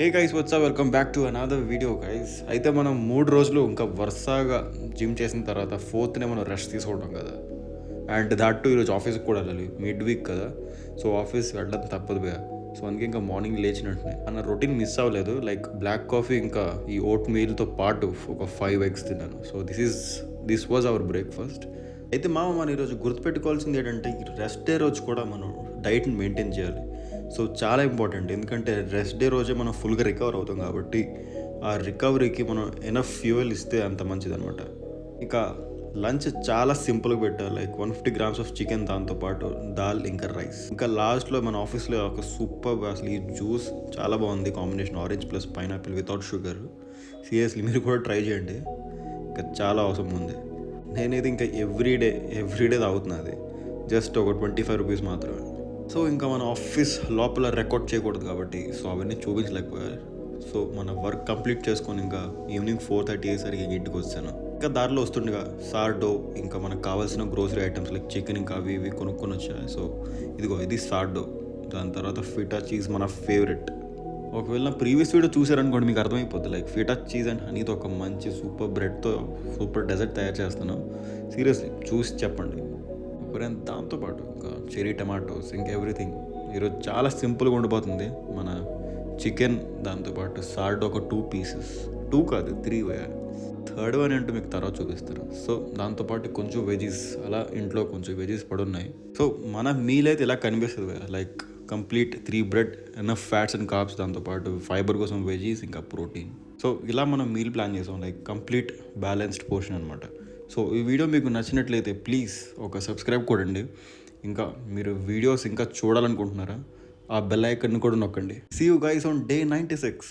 Hey guys WhatsApp welcome back to another video guys. అయితే మనం 3 రోజులు ఇంకా వరుసగా జిమ్ చేసిన తర్వాత ఫోర్త్నే మనం రెస్ట్ తీసుకోవడం కదా. అండ్ దాట్ టు ఈరోజు ఆఫీస్కి కూడా వెళ్ళాలి, మిడ్ వీక్ కదా. సో ఆఫీస్ వెళ్ళడం తప్పదు భయ. సో అందుకే ఇంకా మార్నింగ్ లేచినట్టునే మన రొటీన్ మిస్ అవ్వలేదు. లైక్ బ్లాక్ కాఫీ ఇంకా ఈ ఓట్ మీల్తో పాటు ఒక 5 eggs తిన్నాను. So this was our breakfast. అయితే మనం ఈరోజు గుర్తుపెట్టుకోవాల్సింది ఏంటంటే ఈ రెస్ట్ డే రోజు కూడా మనం డైట్ని మెయింటైన్ చేయాలి. సో చాలా ఇంపార్టెంట్, ఎందుకంటే రెస్ట్ డే రోజే మనం ఫుల్గా రికవర్ అవుతాం కాబట్టి ఆ రికవరీకి మనం ఎనఫ్ ఫ్యూయల్ ఇస్తే అంత మంచిదనమాట. ఇక లంచ్ చాలా సింపుల్గా పెట్టాలి, లైక్ 150 grams ఆఫ్ చికెన్, దాంతోపాటు దాల్ ఇంకా రైస్. ఇంకా లాస్ట్లో మన ఆఫీస్లో ఒక సూపర్ అసలు ఈ జ్యూస్ చాలా బాగుంది combination, orange plus pineapple without sugar. Seriously మీరు కూడా ట్రై చేయండి, ఇంకా చాలా అవసరం ఉంది. నేనైతే ఇంకా ఎవ్రీడే తాగుతున్నది, జస్ట్ ఒక 25 రూపీస్ మాత్రమే. సో ఇంకా మన ఆఫీస్ లోపల రికార్డ్ చేయకూడదు కాబట్టి సో అవన్నీ చూపించలేకపోయారు. సో మన వర్క్ కంప్లీట్ చేసుకొని ఇంకా ఈవినింగ్ 4:30 అయ్యేసరికి ఇంటికి వచ్చాను. ఇంకా దారిలో వస్తుండగా సార్డో ఇంకా మనకు కావాల్సిన గ్రోసరీ ఐటమ్స్ లైక్ చికెన్ ఇంకా అవి ఇవి కొనుక్కొని వచ్చాయి. సో ఇది సార్డో, దాని తర్వాత ఫిటా చీజ్ మన ఫేవరెట్. ఒకవేళ నా ప్రీవియస్ వీడియో చూసారనుకోండి మీకు అర్థమైపోద్ది, లైక్ ఫిటా చీజ్ అండ్ హనీతో ఒక మంచి సూపర్ బ్రెడ్తో సూపర్ డెజర్ట్ తయారు చేస్తాను. సీరియస్లీ చూసి చెప్పండి. దాంతోపాటు ఇంకా చెరీ టమాటోస్ ఇంకా ఎవ్రీథింగ్. ఈరోజు చాలా సింపుల్గా ఉండిపోతుంది. మన చికెన్, దాంతోపాటు సాల్ట్ ఒక 2 pieces, 2 కాదు 3 వేయాలి. థర్డ్ వన్ ఏంటో మీకు తర్వాత చూపిస్తారు. సో దాంతోపాటు కొంచెం వెజీస్, అలా ఇంట్లో కొంచెం వెజీస్ పడున్నాయి. సో మన మీల్ అయితే ఇలా కనిపిస్తుంది కదా, like complete 3 bread, enough fats and carbs, దాంతోపాటు ఫైబర్ కోసం వెజీస్ ఇంకా ప్రోటీన్. సో ఇలా మనం మీల్ ప్లాన్ చేసాం, లైక్ కంప్లీట్ బ్యాలెన్స్డ్ పోర్షన్ అనమాట. సో ఈ వీడియో మీకు నచ్చినట్లయితే ప్లీజ్ ఒక సబ్స్క్రైబ్ కొడండి. ఇంకా మీరు వీడియోస్ ఇంకా చూడాలనుకుంటున్నారా, ఆ బెల్ ఐకాన్ కూడా నొక్కండి. See you guys on day 96.